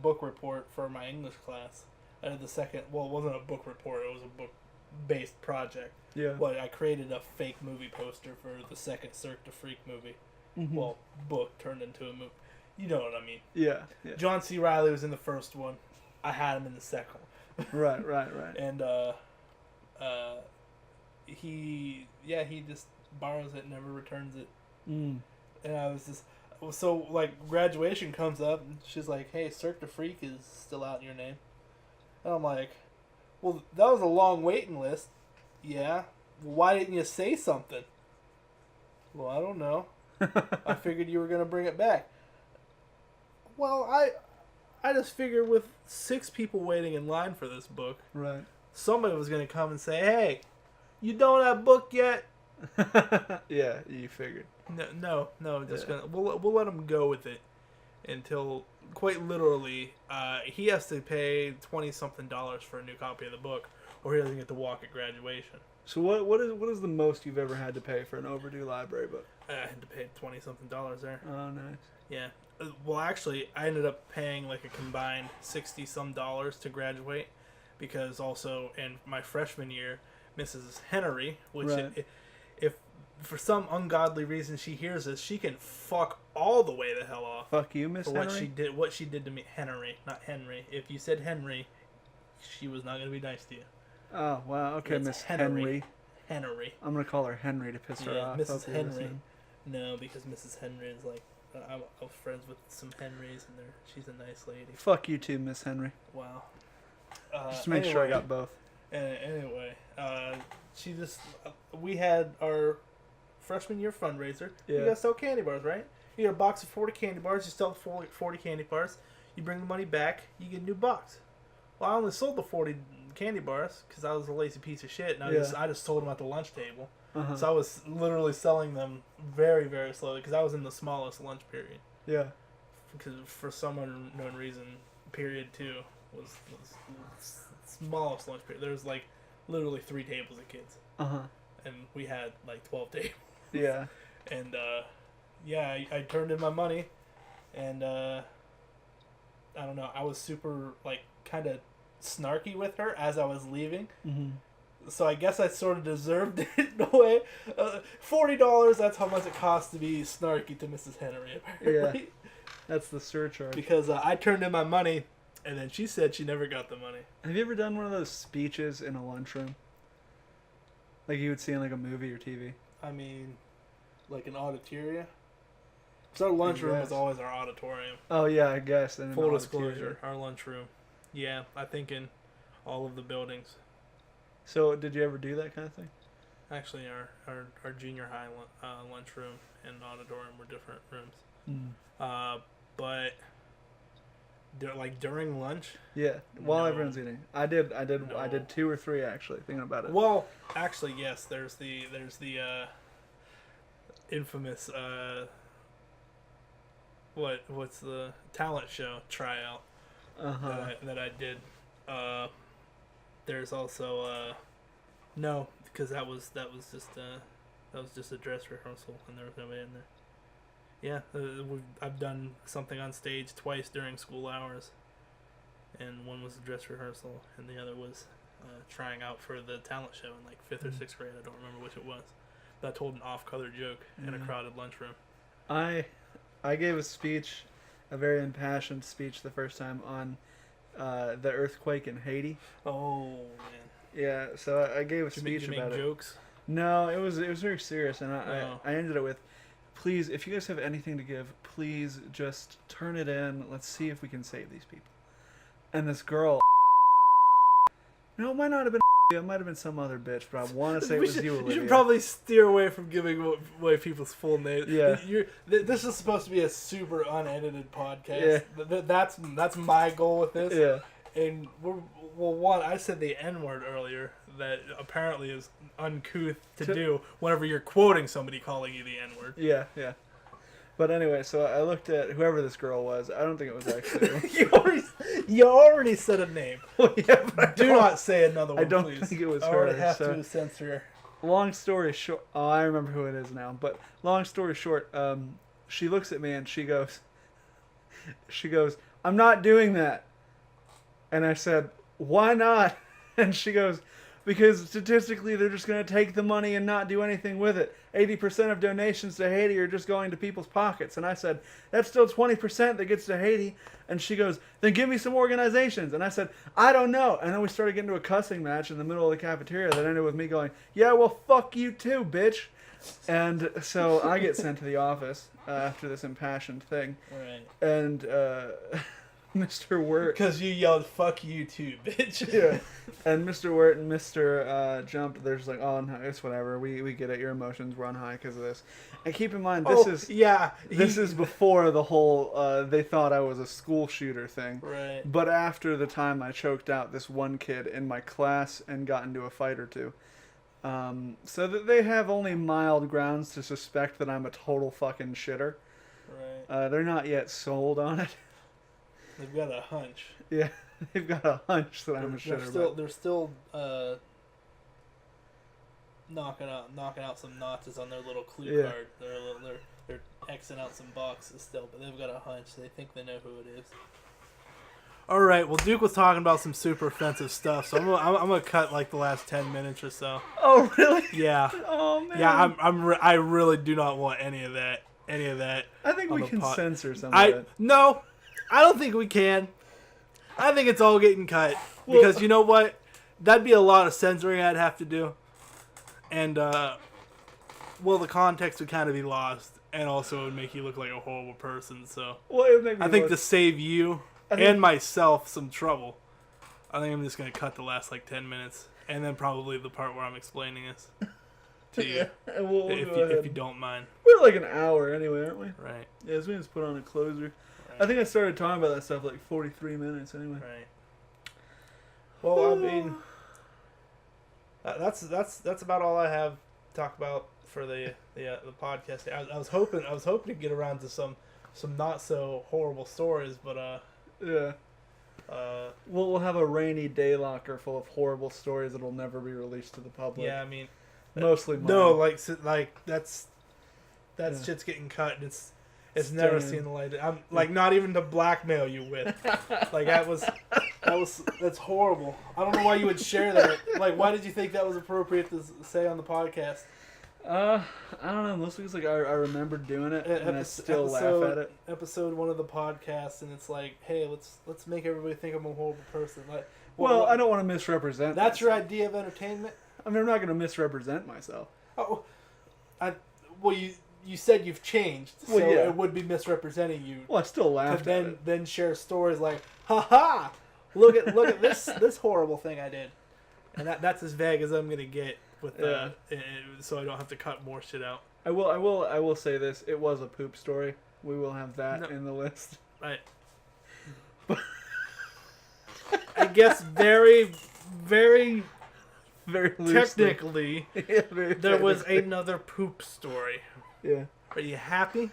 book report for my English class. I did the second. Well, it wasn't a book report. It was a book-based project. Yeah. But I created a fake movie poster for the second Cirque du Freak movie. Well, book turned into a movie. You know what I mean? Yeah. John C. Reilly was in the first one. I had him in the second one. Right. And he just borrows it, never returns it. And I was just so like graduation comes up, and she's like, "Hey, Cirque du Freak is still out in your name," and I'm like, "Well, that was a long waiting list." Yeah. Well, why didn't you say something? Well, I don't know. I figured you were gonna bring it back. Well, I just figured with 6 people waiting in line for this book, Right. somebody was gonna come and say, "Hey, you don't have book yet?" Yeah, you figured. No. Just gonna we'll let him go with it until quite literally he has to pay $20-something for a new copy of the book, or he doesn't get to walk at graduation. So what is the most you've ever had to pay for an overdue library book? I had to pay $20-something there. Oh, nice. Yeah. Well, actually, I ended up paying like a combined $60-some to graduate, because also in my freshman year, Mrs. Henry, which Right. if for some ungodly reason she hears this, she can fuck all the way the hell off. Fuck you, Miss For Henry. what she did to me, Henry, not Henry. If you said Henry, she was not gonna be nice to you. Oh, wow. Okay, It's Miss Henry. Henry. I'm going to call her Henry to piss her off. Mrs. Hope you're Henry. listening. No, because Mrs. Henry is like, I'm friends with some Henrys, and she's a nice lady. Fuck you too, Miss Henry. Wow. Just to make sure I got both. Anyway, we had our freshman year fundraiser. Yeah. You gotta sell candy bars, right? You get a box of 40 candy bars, you sell 40 candy bars, you bring the money back, you get a new box. Well, I only sold the 40 candy bars because I was a lazy piece of shit, and I just sold them at the lunch table. So I was literally selling them very, very slowly because I was in the smallest lunch period. Yeah. Because for some unknown reason, period 2 was smallest lunch period. There was like literally 3 tables of kids. And we had like 12 tables. Yeah. And I turned in my money, and I don't know, I was super like kind of snarky with her as I was leaving. So I guess I sort of deserved it in a way. $40, that's how much it costs to be snarky to Mrs. Henry, apparently. Yeah. That's the surcharge. Because I turned in my money, and then she said she never got the money. Have you ever done one of those speeches in a lunchroom? Like you would see in like a movie or TV? I mean, like an auditoria? So our lunchroom Yes. was always our auditorium. Oh yeah, I guess. And Full disclosure, our lunchroom. Yeah, I think in all of the buildings. So did you ever do that kind of thing? Actually, our junior high lunchroom and auditorium were different rooms. But during lunch. Yeah, while No. everyone's eating, I did No. 2 or 3 actually. Thinking about it. Well, actually, yes. There's the infamous what's the talent show tryout that I did. There's also no, because that was just a dress rehearsal and there was nobody in there. Yeah, I've done something on stage twice during school hours, and one was a dress rehearsal, and the other was trying out for the talent show in like 5th or 6th grade. I don't remember which it was. But I told an off-color joke in a crowded lunchroom. I gave a speech, a very impassioned speech the first time on the earthquake in Haiti. Oh man! Yeah, so I gave a speech Did you about make it. jokes? No, it was very serious, and Oh. I ended it with, please, if you guys have anything to give, please just turn it in. Let's see if we can save these people. And this girl, no, it might not have been. It might have been some other bitch, but I want to say it was you, Olivia. You should probably steer away from giving away people's full names. Yeah. This is supposed to be a super unedited podcast. Yeah. That's my goal with this. Yeah. And I said the N-word earlier that apparently is uncouth to do whenever you're quoting somebody calling you the N-word. Yeah, yeah. But anyway, so I looked at whoever this girl was. I don't think it was actually. you already said a name. Well, yeah, but Do not say another one, I don't please. think it was I her. already have so. to censor. Long story short, oh, I remember who it is now. But long story short, she looks at me and she goes, "I'm not doing that." And I said, "Why not?" And she goes, "Because statistically they're just going to take the money and not do anything with it. 80% of donations to Haiti are just going to people's pockets." And I said, "That's still 20% that gets to Haiti." And she goes, "Then give me some organizations." And I said, "I don't know." And then we started getting into a cussing match in the middle of the cafeteria that ended with me going, "Yeah, well, fuck you too, bitch." And so I get sent to the office after this impassioned thing. Right. And Mr. Wirt. Because you yelled, "Fuck you too, bitch." Yeah. And Mr. Wirt and Mr. Jump, they're just like, "Oh, no, it's whatever. We get it. Your emotions run high because of this." And keep in mind, this is before the whole they thought I was a school shooter thing. Right. But after the time I choked out this one kid in my class and got into a fight or two. So that they have only mild grounds to suspect that I'm a total fucking shitter. Right. They're not yet sold on it. They've got a hunch. Yeah, they've got a hunch that I'm a shitter. They're still knocking out some notches on their little clue card. They're Xing out some boxes still, but they've got a hunch. They think they know who it is. All right. Well, Duke was talking about some super offensive stuff, so I'm gonna cut like the last 10 minutes or so. Oh really? Yeah. Oh man. Yeah. I really do not want any of that. I think we can censor some of it. No, I don't think we can. I think it's all getting cut because you know what? That'd be a lot of censoring I'd have to do, and the context would kind of be lost, and also it would make you look like a horrible person. So I think to save you and myself some trouble, I think I'm just gonna cut the last like 10 minutes, and then probably the part where I'm explaining this to you, if you don't mind. We're like an hour anyway, aren't we? Right. Yeah, so we just put on a closer. I think I started talking about that stuff like 43 minutes anyway. Right. Well, I mean, that's about all I have to talk about for the podcast. I was hoping to get around to some not so horrible stories, but yeah. We'll have a rainy day locker full of horrible stories that'll never be released to the public. Yeah, I mean, mostly mine. No, like that's shit's getting cut, and it's never seen the light. I'm like not even to blackmail you with. Like that's horrible. I don't know why you would share that. Like, why did you think that was appropriate to say on the podcast? I don't know. Mostly it's like I remember doing it, and I still laugh at it. Episode 1 of the podcast, and it's like, hey, let's make everybody think I'm a horrible person. Like, well, I don't want to misrepresent. That's your idea of entertainment. I mean, I'm not going to misrepresent myself. Oh, you said you've changed, so Well, yeah. it would be misrepresenting you. Well, I still laughed To at it. then share stories like, ha, look at this horrible thing I did, and that's as vague as I'm gonna get with so I don't have to cut more shit out. I will say this. It was a poop story. We will have that in the list. I guess very, very, very loosely. technically, Yeah, very there was technically. another poop story. Yeah. Are you happy?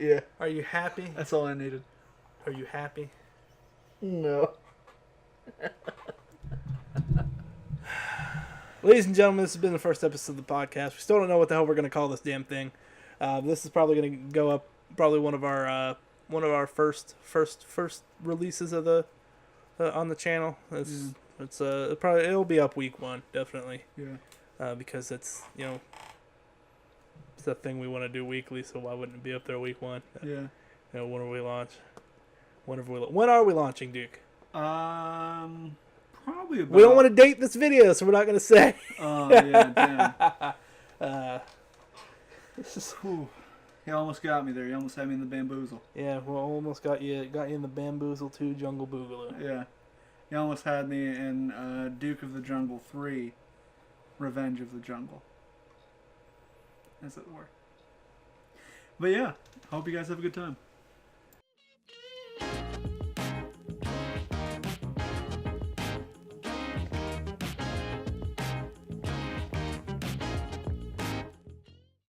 Yeah. Are you happy? That's all I needed. Are you happy? No. Ladies and gentlemen, this has been the first episode of the podcast. We still don't know what the hell we're going to call this damn thing. This is probably going to go up, probably one of our first releases of the on the channel. It's probably it'll be up week 1, definitely. Yeah. Because it's it's a thing we want to do weekly, so why wouldn't it be up there week 1? Yeah. When are we launch? When are we launching, Duke? Probably about... We don't want to date this video, so we're not going to say. Oh, yeah, damn. This is... Whew. He almost got me there. He almost had me in the bamboozle. Yeah, well, almost got you in the Bamboozle 2 Jungle Boogaloo. Yeah. He almost had me in Duke of the Jungle 3, Revenge of the Jungle. As it were. But yeah, hope you guys have a good time.